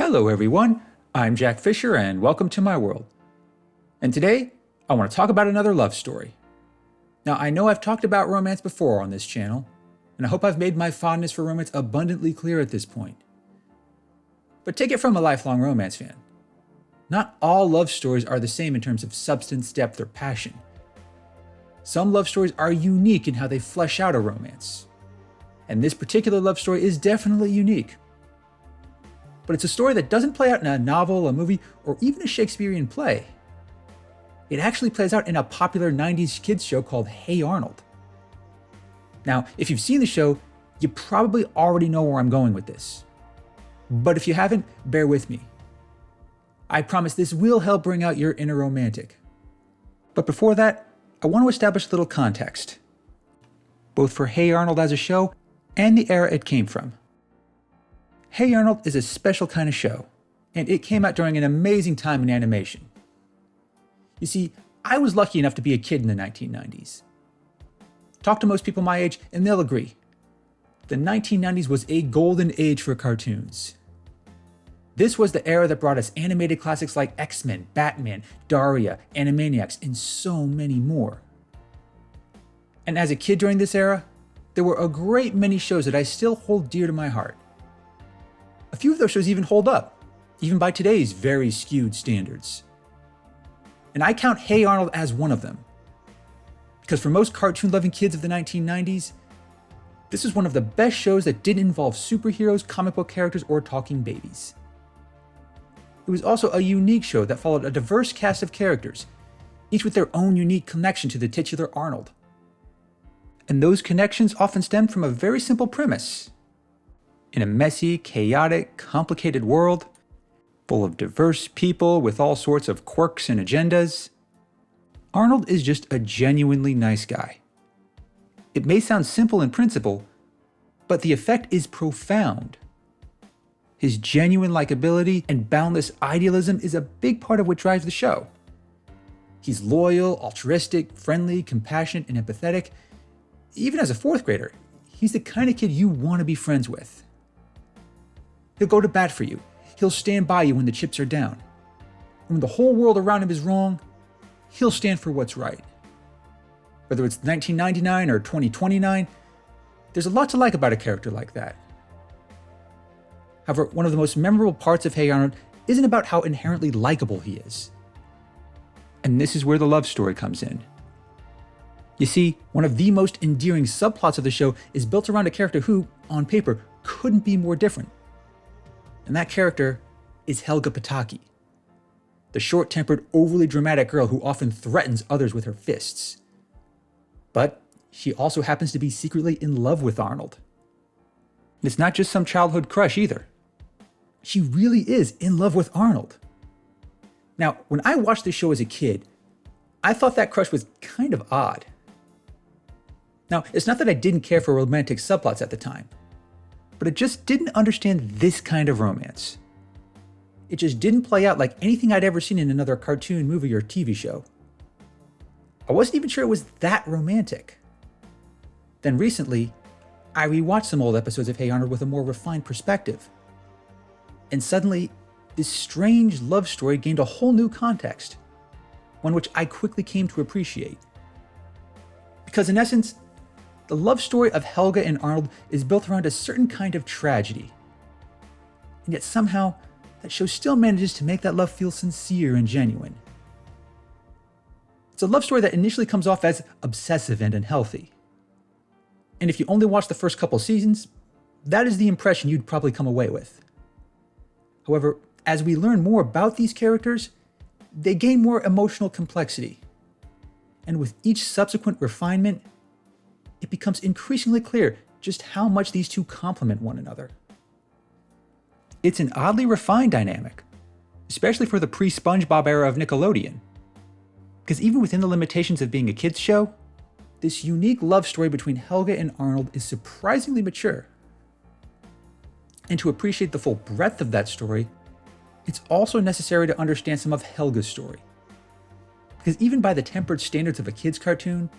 Hello everyone, I'm Jack Fisher and welcome to my world. And today, I want to talk about another love story. Now I know I've talked about romance before on this channel, and I hope I've made my fondness for romance abundantly clear at this point. But take it from a lifelong romance fan. Not all love stories are the same in terms of substance, depth, or passion. Some love stories are unique in how they flesh out a romance. And this particular love story is definitely unique. But it's a story that doesn't play out in a novel, a movie, or even a Shakespearean play. It actually plays out in a popular 90s kids show called Hey Arnold. Now, if you've seen the show, you probably already know where I'm going with this. But if you haven't, bear with me. I promise this will help bring out your inner romantic. But before that, I want to establish a little context, both for Hey Arnold as a show and the era it came from. Hey Arnold is a special kind of show, and it came out during an amazing time in animation. You see, I was lucky enough to be a kid in the 1990s. Talk to most people my age and they'll agree. The 1990s was a golden age for cartoons. This was the era that brought us animated classics like X-Men, Batman, Daria, Animaniacs, and so many more. And as a kid during this era, there were a great many shows that I still hold dear to my heart. A few of those shows even hold up, even by today's very skewed standards. And I count Hey Arnold as one of them. Because for most cartoon-loving kids of the 1990s, this is one of the best shows that didn't involve superheroes, comic book characters, or talking babies. It was also a unique show that followed a diverse cast of characters, each with their own unique connection to the titular Arnold. And those connections often stemmed from a very simple premise. In a messy, chaotic, complicated world, full of diverse people with all sorts of quirks and agendas, Arnold is just a genuinely nice guy. It may sound simple in principle, but the effect is profound. His genuine likability and boundless idealism is a big part of what drives the show. He's loyal, altruistic, friendly, compassionate, and empathetic. Even as a fourth grader, he's the kind of kid you want to be friends with. He'll go to bat for you. He'll stand by you when the chips are down. And when the whole world around him is wrong, he'll stand for what's right. Whether it's 1999 or 2029, there's a lot to like about a character like that. However, one of the most memorable parts of Hey Arnold isn't about how inherently likable he is. And this is where the love story comes in. You see, one of the most endearing subplots of the show is built around a character who, on paper, couldn't be more different. And that character is Helga Pataki, the short-tempered, overly dramatic girl who often threatens others with her fists. But she also happens to be secretly in love with Arnold. And it's not just some childhood crush either. She really is in love with Arnold. Now, when I watched this show as a kid, I thought that crush was kind of odd. Now, it's not that I didn't care for romantic subplots at the time, but I just didn't understand this kind of romance. It just didn't play out like anything I'd ever seen in another cartoon, movie, or TV show. I wasn't even sure it was that romantic. Then recently, I rewatched some old episodes of Hey Arnold with a more refined perspective. And suddenly, this strange love story gained a whole new context, one which I quickly came to appreciate. Because in essence, the love story of Helga and Arnold is built around a certain kind of tragedy. And yet somehow, that show still manages to make that love feel sincere and genuine. It's a love story that initially comes off as obsessive and unhealthy. And if you only watch the first couple seasons, that is the impression you'd probably come away with. However, as we learn more about these characters, they gain more emotional complexity. And with each subsequent refinement, it becomes increasingly clear just how much these two complement one another. It's an oddly refined dynamic, especially for the pre-SpongeBob era of Nickelodeon. Because even within the limitations of being a kids show, this unique love story between Helga and Arnold is surprisingly mature. And to appreciate the full breadth of that story, it's also necessary to understand some of Helga's story. Because even by the tempered standards of a kids' cartoon,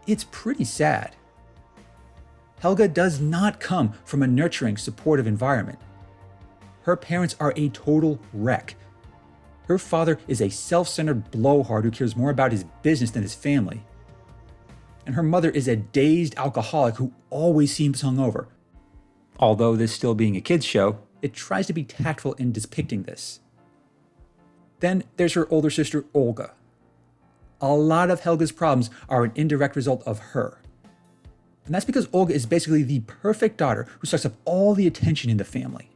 it's pretty sad. Helga does not come from a nurturing, supportive environment. her parents are a total wreck. Her father is a self-centered blowhard who cares more about his business than his family. And her mother is a dazed alcoholic who always seems hungover. Although this still being a kids' show, it tries to be tactful in depicting this. Then there's her older sister, Olga. A lot of Helga's problems are an indirect result of her. And that's because Olga is basically the perfect daughter who sucks up all the attention in the family.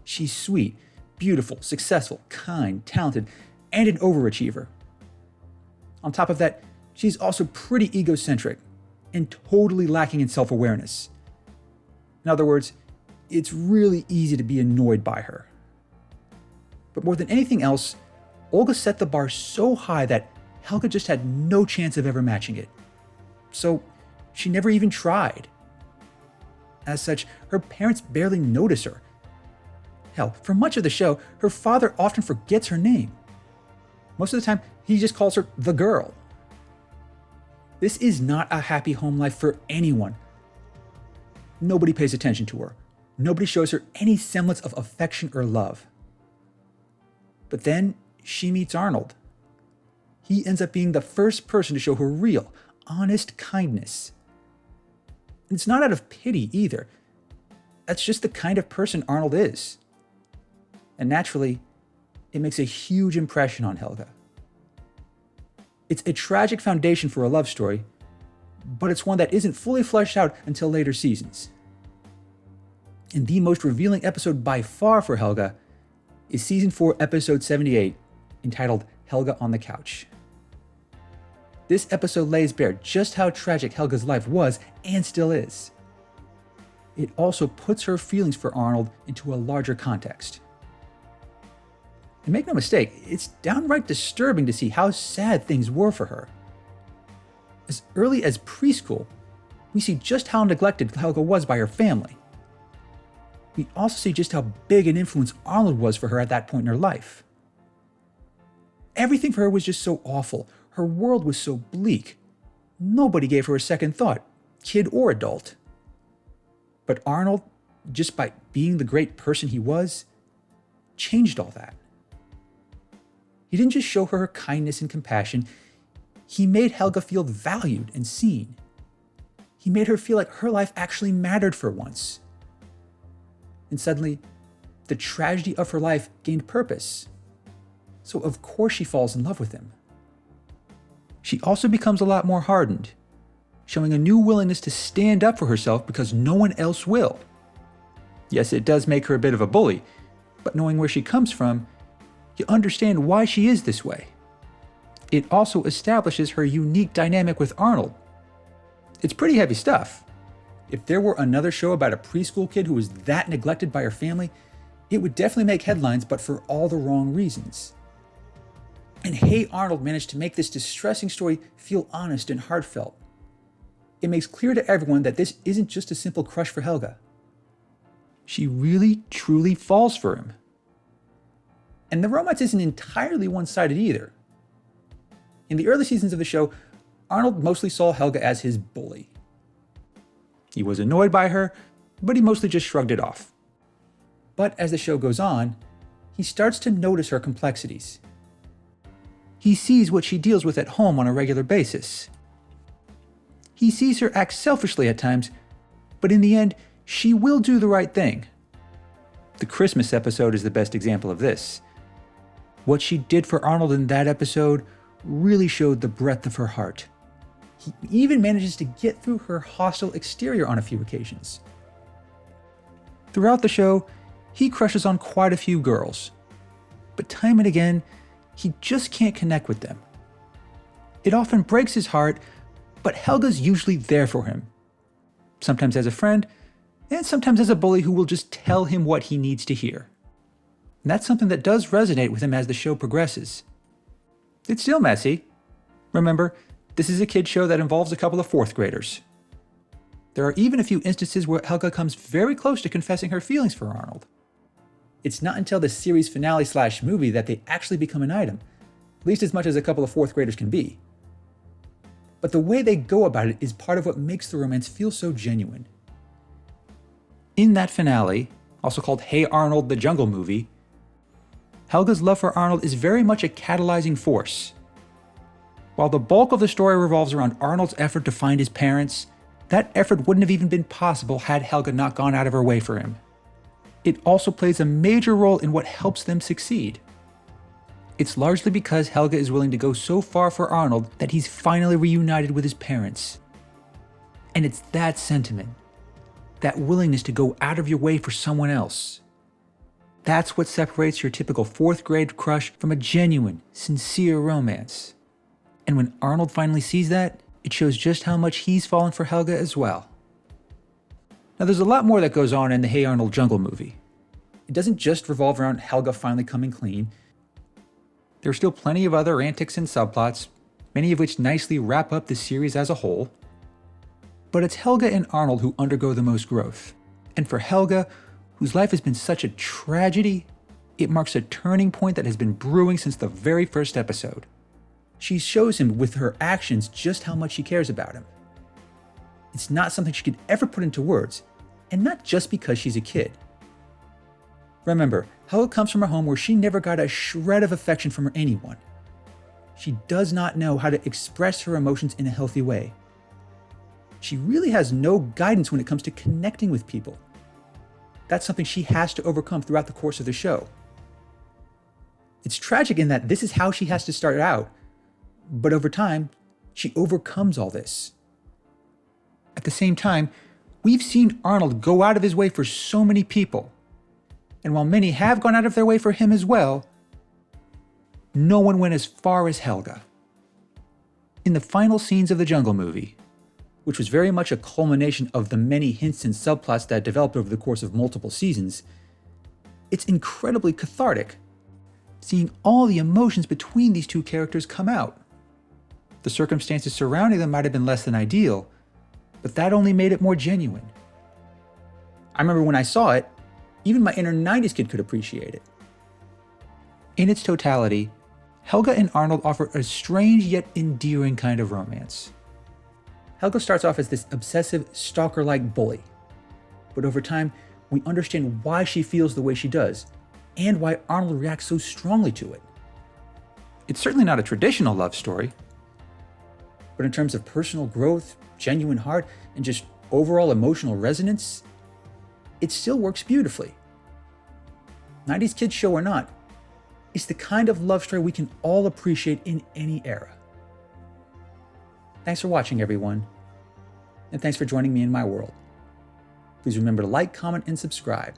She's sweet, beautiful, successful, kind, talented, and an overachiever. On top of that, she's also pretty egocentric and totally lacking in self-awareness. In other words, it's really easy to be annoyed by her. But more than anything else, Olga set the bar so high that Helga just had no chance of ever matching it. So she never even tried. As such, her parents barely notice her. Hell, for much of the show, her father often forgets her name. Most of the time, he just calls her the girl. This is not a happy home life for anyone. Nobody pays attention to her. Nobody shows her any semblance of affection or love. But then she meets Arnold. He ends up being the first person to show her real, honest kindness. And it's not out of pity either. That's just the kind of person Arnold is. And naturally, it makes a huge impression on Helga. It's a tragic foundation for a love story, but it's one that isn't fully fleshed out until later seasons. And the most revealing episode by far for Helga is Season 4, Episode 78, entitled Helga on the Couch. This episode lays bare just how tragic Helga's life was and still is. It also puts her feelings for Arnold into a larger context. And make no mistake, it's downright disturbing to see how sad things were for her. As early as preschool, we see just how neglected Helga was by her family. We also see just how big an influence Arnold was for her at that point in her life. Everything for her was just so awful. Her world was so bleak. Nobody gave her a second thought, kid or adult. But Arnold, just by being the great person he was, changed all that. He didn't just show her kindness and compassion, he made Helga feel valued and seen. He made her feel like her life actually mattered for once. And suddenly, the tragedy of her life gained purpose. So of course she falls in love with him. She also becomes a lot more hardened, showing a new willingness to stand up for herself because no one else will. Yes, it does make her a bit of a bully, but knowing where she comes from, you understand why she is this way. It also establishes her unique dynamic with Arnold. It's pretty heavy stuff. If there were another show about a preschool kid who was that neglected by her family, it would definitely make headlines, but for all the wrong reasons. And Hey Arnold managed to make this distressing story feel honest and heartfelt. It makes clear to everyone that this isn't just a simple crush for Helga. She really, truly falls for him. And the romance isn't entirely one-sided either. In the early seasons of the show, Arnold mostly saw Helga as his bully. He was annoyed by her, but he mostly just shrugged it off. But as the show goes on, he starts to notice her complexities. He sees what she deals with at home on a regular basis. He sees her act selfishly at times, but in the end, she will do the right thing. The Christmas episode is the best example of this. What she did for Arnold in that episode really showed the breadth of her heart. He even manages to get through her hostile exterior on a few occasions. Throughout the show, he crushes on quite a few girls, but time and again, he just can't connect with them. It often breaks his heart, but Helga's usually there for him. Sometimes as a friend, and sometimes as a bully who will just tell him what he needs to hear. And that's something that does resonate with him as the show progresses. It's still messy. Remember, this is a kid's show that involves a couple of fourth graders. There are even a few instances where Helga comes very close to confessing her feelings for Arnold. It's not until the series finale/movie that they actually become an item, at least as much as a couple of fourth graders can be. But the way they go about it is part of what makes the romance feel so genuine. In that finale, also called Hey Arnold, the Jungle Movie, Helga's love for Arnold is very much a catalyzing force. While the bulk of the story revolves around Arnold's effort to find his parents, that effort wouldn't have even been possible had Helga not gone out of her way for him. It also plays a major role in what helps them succeed. It's largely because Helga is willing to go so far for Arnold that he's finally reunited with his parents. And it's that sentiment, that willingness to go out of your way for someone else. That's what separates your typical fourth grade crush from a genuine, sincere romance. And when Arnold finally sees that, it shows just how much he's fallen for Helga as well. Now there's a lot more that goes on in the Hey Arnold Jungle Movie. It doesn't just revolve around Helga finally coming clean. There are still plenty of other antics and subplots, many of which nicely wrap up the series as a whole. But it's Helga and Arnold who undergo the most growth. And for Helga, whose life has been such a tragedy, it marks a turning point that has been brewing since the very first episode. She shows him with her actions just how much she cares about him. It's not something she could ever put into words, and not just because she's a kid. Remember, Helga comes from a home where she never got a shred of affection from anyone. She does not know how to express her emotions in a healthy way. She really has no guidance when it comes to connecting with people. That's something she has to overcome throughout the course of the show. It's tragic in that this is how she has to start out, but over time, she overcomes all this. At the same time, we've seen Arnold go out of his way for so many people. And while many have gone out of their way for him as well, no one went as far as Helga. In the final scenes of the Jungle Movie, which was very much a culmination of the many hints and subplots that developed over the course of multiple seasons, it's incredibly cathartic, seeing all the emotions between these two characters come out. The circumstances surrounding them might have been less than ideal, but that only made it more genuine. I remember when I saw it, even my inner 90s kid could appreciate it. In its totality, Helga and Arnold offer a strange yet endearing kind of romance. Helga starts off as this obsessive, stalker-like bully, but over time, we understand why she feels the way she does, and why Arnold reacts so strongly to it. It's certainly not a traditional love story, but in terms of personal growth, genuine heart, and just overall emotional resonance, it still works beautifully. 90s kids show or not, it's the kind of love story we can all appreciate in any era. Thanks for watching, everyone, and thanks for joining me in my world. Please remember to like, comment, and subscribe.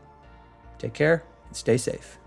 Take care and stay safe.